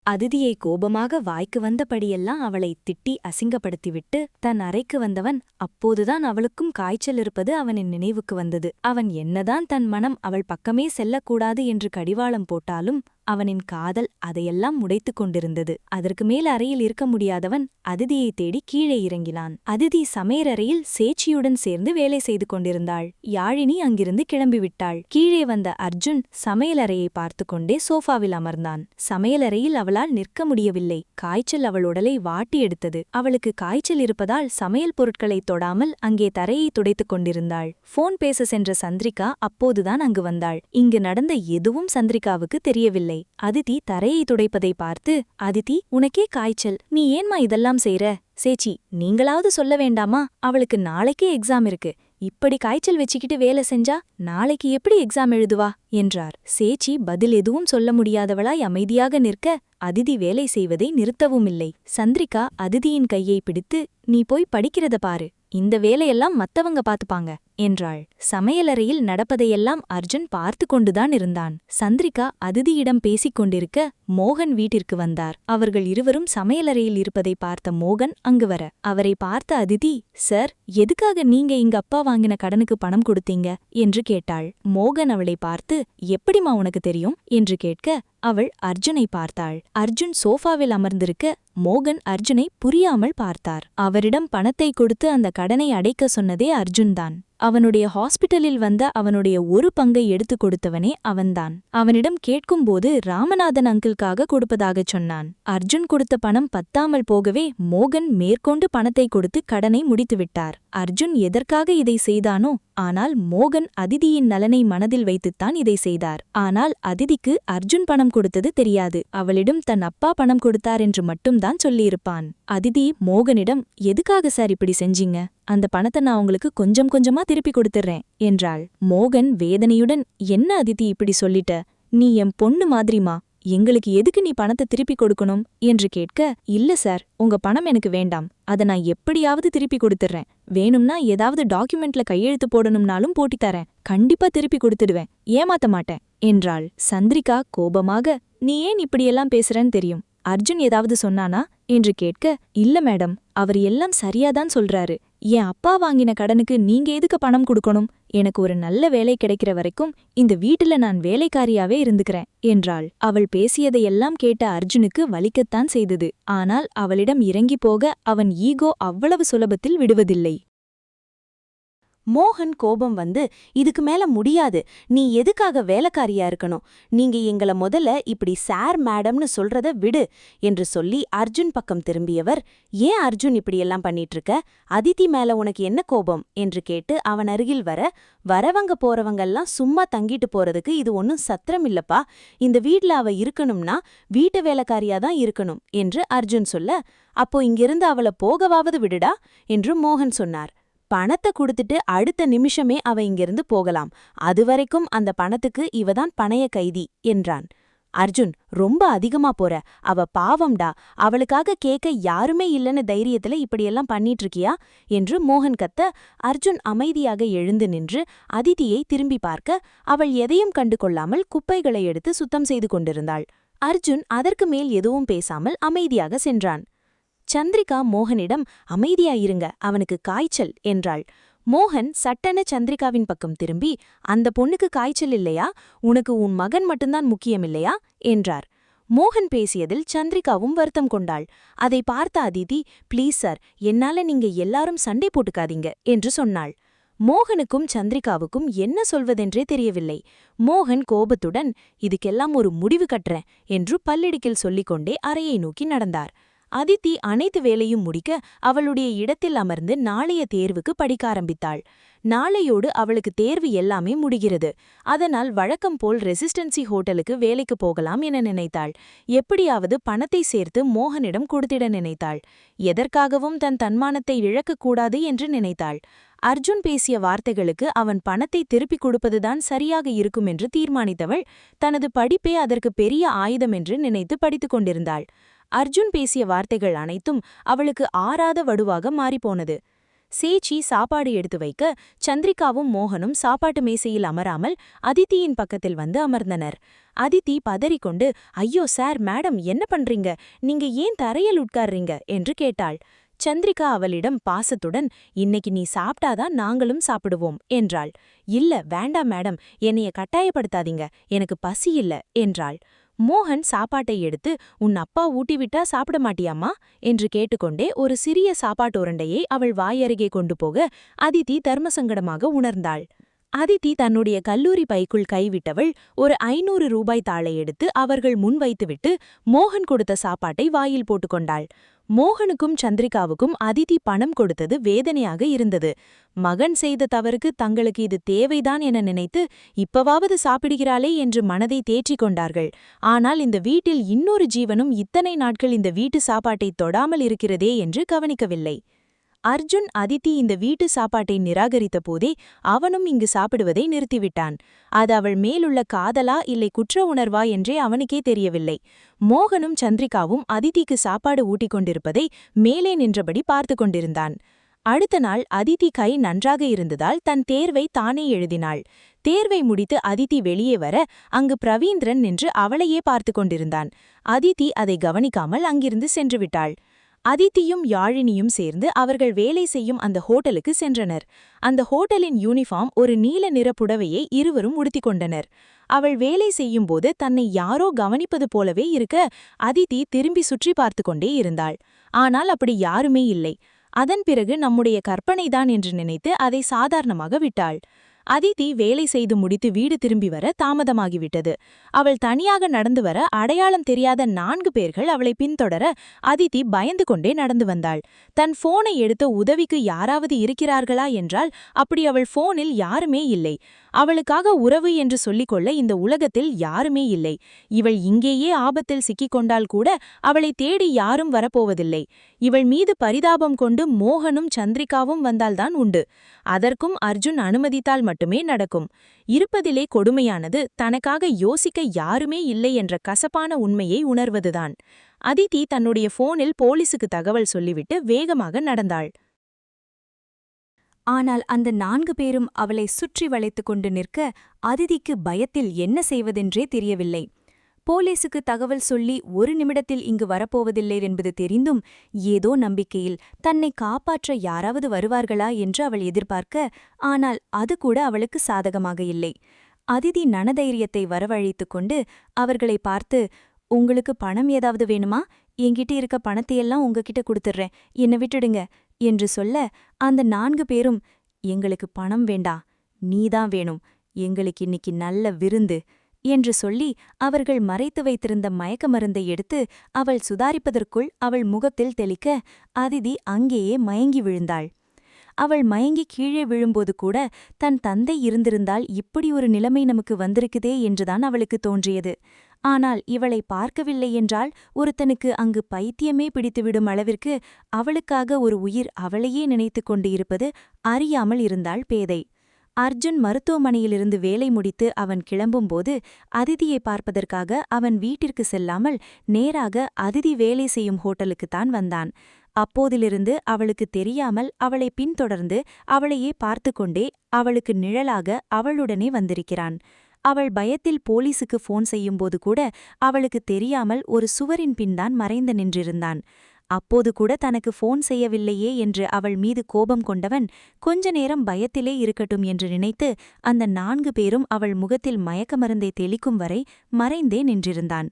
அதிதியை கோபமாக வாய்க்கு வந்தபடியெல்லாம் அவளை திட்டி அசிங்கப்படுத்திவிட்டு தன் அறைக்கு வந்தவன் அப்போதுதான் அவளுக்கும் காய்ச்சல் இருப்பது அவனின் நினைவுக்கு வந்தது. அவன் என்னதான் தன் மனம் அவள் பக்கமே செல்லக்கூடாது என்று கடிவாளம் போட்டாலும் அவனின் காதல் அதையெல்லாம் முடைத்துக் கொண்டிருந்தது. அதற்கு மேல் அறையில் இருக்க முடியாதவன் அதிதியை தேடி கீழே இறங்கினான். அதிதி சமையலறையில் சேச்சியுடன் சேர்ந்து வேலை செய்து கொண்டிருந்தாள். யாழினி அங்கிருந்து கிளம்பிவிட்டாள். கீழே வந்த அர்ஜுன் சமையலறையை பார்த்து கொண்டே சோஃபாவில் அமர்ந்தான். சமையலறையில் அவளால் நிற்க முடியவில்லை. காய்ச்சல் அவள் உடலை வாட்டி எடுத்தது. அவளுக்கு காய்ச்சல் இருப்பதால் சமையல் பொருட்களை தொடாமல் அங்கே தரையை துடைத்துக் கொண்டிருந்தாள். போன் பேச சென்ற சந்திரிகா அப்போதுதான் அங்கு வந்தாள். இங்கு நடந்த எதுவும் சந்திரிகாவுக்கு தெரியவில்லை. அதிதி தரையை துடைப்பதை பார்த்து, அதிதி, உனக்கே காய்ச்சல், நீ ஏன்மா இதெல்லாம் செய்ற? சேச்சி, நீங்களாவது சொல்ல வேண்டாமா? அவளுக்கு நாளைக்கே எக்ஸாம் இருக்கு. இப்படி காய்ச்சல் வச்சுக்கிட்டு வேலை செஞ்சா நாளைக்கு எப்படி எக்ஸாம் எழுதுவா என்றார். சேச்சி பதில் எதுவும் சொல்ல முடியாதவளாய் அமைதியாக நிற்க அதிதி வேலை செய்வதை நிறுத்தவும் இல்லை. சந்திரிகா அதிதியின் கையை பிடித்து, நீ போய் படிக்கிறத பாரு, இந்த வேலையெல்லாம் மத்தவங்க பாத்துப்பாங்க என்றாள். சமையலறையில் நடப்பதையெல்லாம் அர்ஜுன் பார்த்து கொண்டுதான் இருந்தான். சந்திரிகா அதிதியிடம் பேசிக் கொண்டிருக்க மோகன் வீட்டிற்கு வந்தார். அவர்கள் இருவரும் சமையலறையில் இருப்பதை பார்த்த மோகன் அங்கு வர, அவரை பார்த்த அதிதி, சார், எதுக்காக நீங்க இங்க அப்பா வாங்கின கடனுக்கு பணம் கொடுத்தீங்க என்று கேட்டாள். மோகன் அவளை பார்த்து, எப்படிமா உனக்கு தெரியும் என்று கேட்க அவள் அர்ஜுனை பார்த்தாள். அர்ஜுன் சோஃபாவில் அமர்ந்திருக்க மோகன் அர்ஜுனை புரியாமல் பார்த்தார். அவரிடம் பணத்தை கொடுத்து அந்த கடனை அடைக்க சொன்னதே அர்ஜுன்தான். அவனுடைய ஹாஸ்பிட்டலில் வந்த அவனுடைய ஒரு பங்கை எடுத்துக் கொடுத்தவனே அவன்தான். அவனிடம் கேட்கும்போது ராமநாதன் அங்கிள்காக கொடுப்பதாகச் சொன்னான். அர்ஜுன் கொடுத்த பணம் பத்தாமல் போகவே மோகன் மேற்கொண்டு பணத்தை கொடுத்து கடனை முடித்துவிட்டார். அர்ஜுன் எதற்காக இதை செய்தானோ, ஆனால் மோகன் அதிதியின் நலனை மனதில் வைத்துத்தான் இதை செய்தார். ஆனால் அதிதிக்கு அர்ஜுன் பணம் கொடுத்தது தெரியாது. அவளிடம் தன் அப்பா பணம் கொடுத்தார் என்று மட்டும்தான் சொல்லியிருப்பான். அதிதி மோகனிடம், எதுக்காக சார் இப்படி செஞ்சீங்க? அந்த பணத்தை நான் உங்களுக்கு கொஞ்சம் கொஞ்சமா திருப்பி கொடுத்துறேன் என்றாள். மோகன் வேதனையுடன், என்ன அதிதி இப்படி சொல்லிட்ட? நீ என் பொண்ணு மாதிரிமா, எங்களுக்கு எதுக்கு நீ பணத்தை திருப்பி கொடுக்கணும் என்று கேட்க, இல்ல சார், உங்க பணம் எனக்கு வேண்டாம், அதை நான் எப்படியாவது திருப்பி கொடுத்துறேன். வேணும்னா ஏதாவது டாக்குமெண்ட்ல கையெழுத்து போடணும்னாலும் போட்டித்தரேன். கண்டிப்பா திருப்பி கொடுத்துடுவேன், ஏமாத்த மாட்டேன் என்றாள். சந்திரிகா கோபமாக, நீ ஏன் இப்படியெல்லாம் பேசுறன்னு தெரியும். அர்ஜுன் ஏதாவது சொன்னானா என்று கேட்க, இல்ல மேடம், அவர் எல்லாம் சரியாதான் சொல்றாரு. என் அப்பா வாங்கின கடனுக்கு நீங்க எதுக்கு பணம் கொடுக்கணும்? எனக்கு ஒரு நல்ல வேலை கிடைக்கிற வரைக்கும் இந்த வீட்டுல நான் வேலைக்காரியாவே இருந்துக்கிறேன் என்றாள். அவள் பேசியதையெல்லாம் கேட்ட அர்ஜுனுக்கு வலிக்கத்தான் செய்தது. ஆனால் அவளிடம் இறங்கி போக அவன் ஈகோ அவ்வளவு சுலபத்தில் விடுவதில்லை. மோகன் கோபம் வந்து, இதுக்கு மேல முடியாது, நீ எதுக்காக வேலைக்காரியா இருக்கணும்? நீங்க எங்கள முதல்ல இப்படி சார் மேடம்னு சொல்றத விடு என்று சொல்லி அர்ஜுன் பக்கம் திரும்பியவர், ஏன் அர்ஜுன் இப்படியெல்லாம் பண்ணிட்டு இருக்க? அதிதி மேல உனக்கு என்ன கோபம் என்று கேட்டு அவன் அருகில் வர, வரவங்க போறவங்கெல்லாம் சும்மா தங்கிட்டு போறதுக்கு இது ஒன்னும் சத்திரம் இல்லப்பா. இந்த வீட்ல அவ இருக்கணும்னா வீட்டு வேலைக்காரியாதான் இருக்கணும் என்று அர்ஜுன் சொல்ல, அப்போ இங்கிருந்து அவளை போகவாவது விடுடா என்று மோகன் சொன்னார். பணத்தை கொடுத்துட்டு அடுத்த நிமிஷமே அவ இங்கிருந்து போகலாம். அதுவரைக்கும் அந்த பணத்துக்கு இவதான் பணைய கைதி என்றான். அர்ஜுன், ரொம்ப அதிகமா போற, அவ பாவம்டா, அவளுக்காக கேட்க யாருமே இல்லைன்னு தைரியத்துல இப்படியெல்லாம் பண்ணிட்டு இருக்கியா என்று மோகன் கத்த, அர்ஜுன் அமைதியாக எழுந்து நின்று அதிதியை திரும்பி பார்க்க அவள் எதையும் கண்டு கொள்ளாமல் குப்பைகளை எடுத்து சுத்தம் செய்து கொண்டிருந்தாள். அர்ஜுன் அதற்கு மேல் எதுவும் பேசாமல் அமைதியாக சென்றான். சந்திரிகா மோகனிடம், அமைதியாயிருங்க, அவனுக்கு காய்ச்சல் என்றாள். மோகன் சட்டென சந்திரிகாவின் பக்கம் திரும்பி, அந்த பொண்ணுக்கு காய்ச்சல் இல்லையா? உனக்கு உன் மகன் மட்டும்தான் முக்கியமில்லையா என்றார். மோகன் பேசியதில் சந்திரிகாவும் வருத்தம் கொண்டாள். அதை பார்த்த அதிதி, ப்ளீஸ் சார், என்னால நீங்க எல்லாரும் சண்டை போட்டுக்காதீங்க என்று சொன்னாள். மோகனுக்கும் சந்திரிகாவுக்கும் என்ன சொல்வதென்றே தெரியவில்லை. மோகன் கோபத்துடன், இதுக்கெல்லாம் ஒரு முடிவு கட்டுறேன் என்று பல்லிடுக்கில் சொல்லிக்கொண்டே அறையை நோக்கி நடந்தார். அதித்தி அனைத்து வேலையும் முடிக்க அவளுடைய இடத்தில் அமர்ந்து நாளைய தேர்வுக்கு படிக்க ஆரம்பித்தாள். நாளையோடு அவளுக்கு தேர்வு எல்லாமே முடிகிறது. அதனால் வழக்கம் போல் ரெசிஸ்டன்சி ஹோட்டலுக்கு வேலைக்கு போகலாம் என நினைத்தாள். எப்படியாவது பணத்தை சேர்த்து மோகனிடம் கொடுத்திட நினைத்தாள். எதற்காகவும் தன் தன்மானத்தை இழக்கக்கூடாது என்று நினைத்தாள். அர்ஜுன் பேசிய வார்த்தைகளுக்கு அவன் பணத்தை திருப்பிக் கொடுப்பதுதான் சரியாக இருக்கும் என்று தீர்மானித்தவள் தனது படிப்பே அதற்கு பெரிய ஆயுதம் என்று நினைத்து படித்துக் கொண்டிருந்தாள். அர்ஜுன் பேசிய வார்த்தைகள் அனைத்தும் அவளுக்கு ஆறாத வடுவாக மாறிப்போனது. சேச்சி சாப்பாடு எடுத்து வைக்க சந்திரிகாவும் மோகனும் சாப்பாட்டு மேசையில் அமராமல் அதித்தியின் பக்கத்தில் வந்து அமர்ந்தனர். அதித்தி பதறிக்கொண்டு, ஐயோ சார், மேடம், என்ன பண்றீங்க? நீங்க ஏன் தரையில் உட்கார்றீங்க என்று கேட்டாள். சந்திரிகா அவளிடம் பாசத்துடன், இன்னைக்கு நீ சாப்பிட்டாதான் நாங்களும் சாப்பிடுவோம் என்றாள். இல்ல, வேண்டாம் மேடம், என்னைய கட்டாயப்படுத்தாதீங்க, எனக்கு பசி இல்ல என்றாள். மோகன் சாப்பாட்டை எடுத்து, உன் அப்பா ஊட்டிவிட்டா சாப்பிட மாட்டியாமா என்று கேட்டுக்கொண்டே ஒரு சிறிய சாப்பாட்டு உருண்டையை அவள் வாயருகே கொண்டு போக அதித்தி தர்மசங்கடமாக உணர்ந்தாள். அதித்தி தன்னுடைய கல்லூரி பைக்குள் கைவிட்டவள் ஒரு 500 ரூபாய் தாளை எடுத்து அவர்கள் முன் வைத்துவிட்டு மோகன் கொடுத்த சாப்பாட்டை வாயில் போட்டுக்கொண்டாள். மோகனுக்கும் சந்திரிகாவுக்கும் அதித்தி பணம் கொடுத்தது வேதனையாக இருந்தது. மகன் செய்த தவறுக்கு தங்களுக்கு இது தேவைதான் என நினைத்து இப்பவாவது சாப்பிடுகிறாளே என்று மனதை தேற்றிக் கொண்டார்கள். ஆனால் இந்த வீட்டில் இன்னொரு ஜீவனும் இத்தனை நாட்கள் இந்த வீட்டு சாப்பாட்டை தொடாமல் இருக்கிறதே என்று கவனிக்கவில்லை. அர்ஜுன் அதித்தி இந்த வீட்டு சாப்பாட்டை நிராகரித்த போதே அவனும் இங்கு சாப்பிடுவதை நிறுத்திவிட்டான். அது அவள் மேலுள்ள காதலா இல்லை குற்ற உணர்வா என்றே அவனுக்கே தெரியவில்லை. மோகனும் சந்திரிகாவும் அதித்திக்கு சாப்பாடு ஊட்டிக் கொண்டிருப்பதை மேலே நின்றபடி பார்த்து கொண்டிருந்தான். அடுத்த நாள் அதித்தி கை நன்றாக இருந்ததால் தன் தேர்வை தானே எழுதினாள். தேர்வை முடித்து அதித்தி வெளியே வர அங்கு பிரவீந்திரன் நின்று அவளையே பார்த்து கொண்டிருந்தான். அதித்தி அதை கவனிக்காமல் அங்கிருந்து சென்றுவிட்டாள். அதித்தியும் யாழினியும் சேர்ந்து அவர்கள் வேலை செய்யும் அந்த ஹோட்டலுக்கு சென்றனர். அந்த ஹோட்டலின் யூனிஃபார்ம் ஒரு நீல நிற புடவையை இருவரும் உடுத்திக் கொண்டனர். அவள் வேலை செய்யும்போது தன்னை யாரோ கவனிப்பது போலவே இருக்க அதித்தி திரும்பி சுற்றி பார்த்து கொண்டே இருந்தாள். ஆனால் அப்படி யாருமே இல்லை. அதன் பிறகு நம்முடைய கற்பனைதான் என்று நினைத்து அதை சாதாரணமாக விட்டாள். அதித்தி வேலை செய்து முடித்து வீடு திரும்பி வர தாமதமாகிவிட்டது. அவள் தனியாக நடந்து வர அடையாளம் தெரியாத 4 பேர்கள் அவளை பின்தொடர அதித்தி பயந்து கொண்டே நடந்து வந்தாள். தன் போனை எடுத்த உதவிக்கு யாராவது இருக்கிறார்களா என்றால் அப்படி அவள் போனில் யாருமே இல்லை. அவளுக்காக உறவு என்று சொல்லிக்கொள்ள இந்த உலகத்தில் யாருமே இல்லை. இவள் இங்கேயே ஆபத்தில் சிக்கிக் கொண்டால் கூட அவளை தேடி யாரும் வரப்போவதில்லை. இவள் மீது பரிதாபம் கொண்டு மோகனும் சந்திரிகாவும் வந்தால்தான் உண்டு. அதற்கும் அர்ஜுன் அனுமதித்தால் மட்டுமே நடக்கும். இருப்பதிலே கொடுமையானது தனக்காக யோசிக்க யாருமே இல்லை என்ற கசப்பான உண்மையை உணர்வதுதான். அதித்தி தன்னுடைய போனில் போலீசுக்கு தகவல் சொல்லிவிட்டு வேகமாக நடந்தாள். ஆனால் அந்த 4 பேரும் அவளை சுற்றி வளைத்துக் கொண்டு நிற்க அதிதிக்கு பயத்தில் என்ன செய்வதென்றே தெரியவில்லை. போலீசுக்கு தகவல் சொல்லி 1 நிமிடத்தில் இங்கு வரப்போவதில்லை என்பது தெரிந்தும் ஏதோ நம்பிக்கையில் தன்னை காப்பாற்ற யாராவது வருவார்களா என்று அவள் எதிர்பார்க்க, ஆனால் அது கூட அவளுக்கு சாதகமாக இல்லை. அதிதி நனதைரியத்தை வரவழைத்துக் கொண்டு அவர்களை பார்த்து, உங்களுக்கு பணம் ஏதாவது வேணுமா? என்கிட்ட இருக்க பணத்தையெல்லாம் உங்ககிட்ட கொடுத்துட்றேன், என்னை விட்டுடுங்க என்று சொல்ல அந்த 4 பேரும், எங்களுக்கு பணம் வேண்டா, நீதான் வேணும், எங்களுக்கு இன்னைக்கு நல்ல விருந்து என்று சொல்லி அவர்கள் மறைத்து வைத்திருந்த மயக்க மருந்தை எடுத்து அவள் சுதாரிப்பதற்குள் அவள் முகத்தில் தெளிக்க அதிதி அங்கேயே மயங்கி விழுந்தாள். அவள் மயங்கி கீழே விழும்போது கூட தன் தந்தை இருந்திருந்தால் இப்படி ஒரு நிலைமை நமக்கு வந்திருக்குதே என்றுதான் அவளுக்கு தோன்றியது. ஆனால் இவளை பார்க்கவில்லை என்றால் ஒருத்தனுக்கு அங்கு பைத்தியமே பிடித்துவிடும் அளவிற்கு அவளுக்காக ஒரு உயிர் அவளையே நினைத்து கொண்டு இருப்பது அறியாமல் இருந்தாள் பேதை. அர்ஜுன் மருத்துவமனையிலிருந்து வேலை முடித்து அவன் கிளம்பும்போது அதிதியை பார்ப்பதற்காக அவன் வீட்டிற்கு செல்லாமல் நேராக அதிதி வேலை செய்யும் ஹோட்டலுக்குத்தான் வந்தான். அப்போதிலிருந்து அவளுக்கு தெரியாமல் அவளை பின்தொடர்ந்து அவளையே பார்த்து கொண்டே அவளுக்கு நிழலாக அவளுடனே வந்திருக்கிறான். அவள் பயத்தில் போலீசுக்கு போன் செய்யும்போது கூட அவளுக்கு தெரியாமல் ஒரு சுவரின் பின்தான் மறைந்து நின்றிருந்தான். அப்போது கூட தனக்கு போன் செய்யவில்லையே என்று அவள் மீது கோபம் கொண்டவன் கொஞ்ச நேரம் பயத்திலே இருக்கட்டும் என்று நினைத்து அந்த 4 பேரும் அவள் முகத்தில் மயக்க மருந்தை தெளிக்கும் வரை மறைந்தே நின்றிருந்தான்.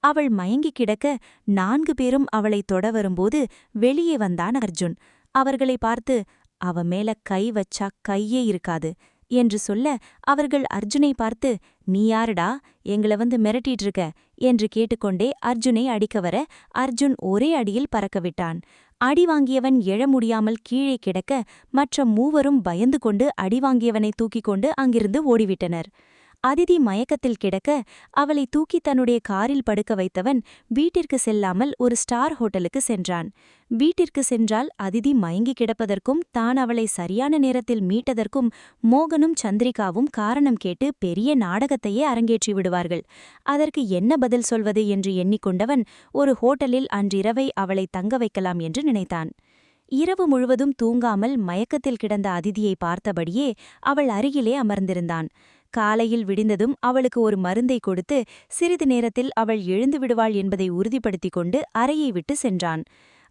அவள் மயங்கி கிடக்க 4 பேரும் அவளை தொட வரும்போது வெளியே வந்தான் அர்ஜுன். அவர்களை பார்த்து, அவ மேல கை வச்சா கையே இருக்காது என்று சொல்ல அவர்கள் அர்ஜுனை பார்த்து, நீ யாருடா, எங்களை வந்து மிரட்டிட்டு இருக்க என்று கேட்டுக்கொண்டே அர்ஜுனை அடிக்க வர அர்ஜுன் ஒரே அடியில் பறக்கவிட்டான். அடி வாங்கியவன் எழ முடியாமல் கீழே கிடக்க மற்ற 3வரும் பயந்து கொண்டு அடி வாங்கியவனை தூக்கிக் கொண்டு அங்கிருந்து ஓடிவிட்டனர். அதிதி மயக்கத்தில் கிடக்க அவளை தூக்கி தன்னுடைய காரில் படுக்க வைத்தவன் வீட்டிற்கு செல்லாமல் ஒரு ஸ்டார் ஹோட்டலுக்கு சென்றான். வீட்டிற்கு சென்றால் அதிதி மயங்கி கிடப்பதற்கும் தான் அவளை சரியான நேரத்தில் மீட்டதற்கும் மோகனும் சந்திரிகாவும் காரணம் கேட்டு பெரிய நாடகத்தையே அரங்கேற்றி விடுவார்கள். அதற்கு என்ன பதில் சொல்வது என்று எண்ணிக்கொண்டவன் ஒரு ஹோட்டலில் அன்றிரவை அவளை தங்க வைக்கலாம் என்று நினைத்தான். இரவு முழுவதும் தூங்காமல் மயக்கத்தில் கிடந்த அதிதியை பார்த்தபடியே அவள் அருகிலே அமர்ந்திருந்தான். காலையில் விடிந்ததும் அவளுக்கு ஒரு மருந்தை கொடுத்து சிறிது நேரத்தில் அவள் எழுந்து விடுவாள் என்பதை உறுதிப்படுத்திக் கொண்டு அறையை விட்டு சென்றான்.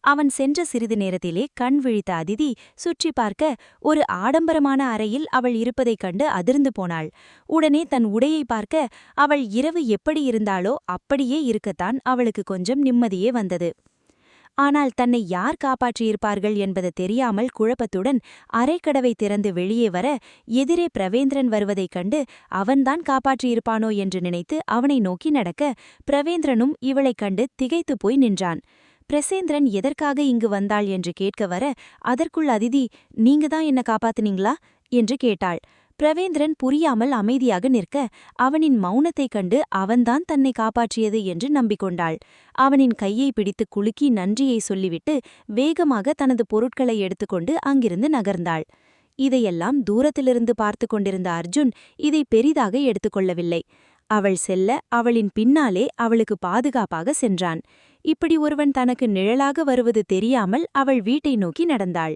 அவன் சென்ற சிறிது நேரத்திலே கண் விழித்த அதிதி சுற்றி பார்க்க ஒரு ஆடம்பரமான அறையில் அவள் இருப்பதைக் கண்டு அதிர்ந்து போனாள். உடனே தன் உடையை பார்க்க அவள் இரவு எப்படி இருந்தாளோ அப்படியே இருக்கத்தான் அவளுக்கு கொஞ்சம் நிம்மதியே வந்தது. ஆனால் தன்னை யார் காப்பாற்றியிருப்பார்கள் என்பது தெரியாமல் குழப்பத்துடன் அறைக்கதவை திறந்து வெளியே வர எதிரே பிரவேந்திரன் வருவதைக் கண்டு அவன்தான் காப்பாற்றியிருப்பானோ என்று நினைத்து அவனை நோக்கி நடக்க பிரவேந்திரனும் இவளைக் கண்டு திகைத்துப் போய் நின்றான். பிரசேந்திரன் எதற்காக இங்கு வந்தாள் என்று கேட்க வர அதற்குள் அதிதி, நீங்க தான் என்ன காப்பாத்துனீங்களா என்று கேட்டாள். பிரவேந்திரன் புரியாமல் அமைதியாக நிற்க அவனின் மௌனத்தைக் கண்டு அவன்தான் தன்னை காப்பாற்றியது என்று நம்பிக்கொண்டாள். அவனின் கையை பிடித்து குலுக்கி நன்றியை சொல்லிவிட்டு வேகமாக தனது பொருட்களை எடுத்துக்கொண்டு அங்கிருந்து நகர்ந்தாள். இதையெல்லாம் தூரத்திலிருந்து பார்த்து கொண்டிருந்த அர்ஜுன் இதை பெரிதாக எடுத்துக்கொள்ளவில்லை. அவள் செல்ல அவளின் பின்னாலே அவளுக்கு பாதுகாப்பாக சென்றான். இப்படி ஒருவன் தனக்கு நிழலாக வருவது தெரியாமல் அவள் வீட்டை நோக்கி நடந்தாள்.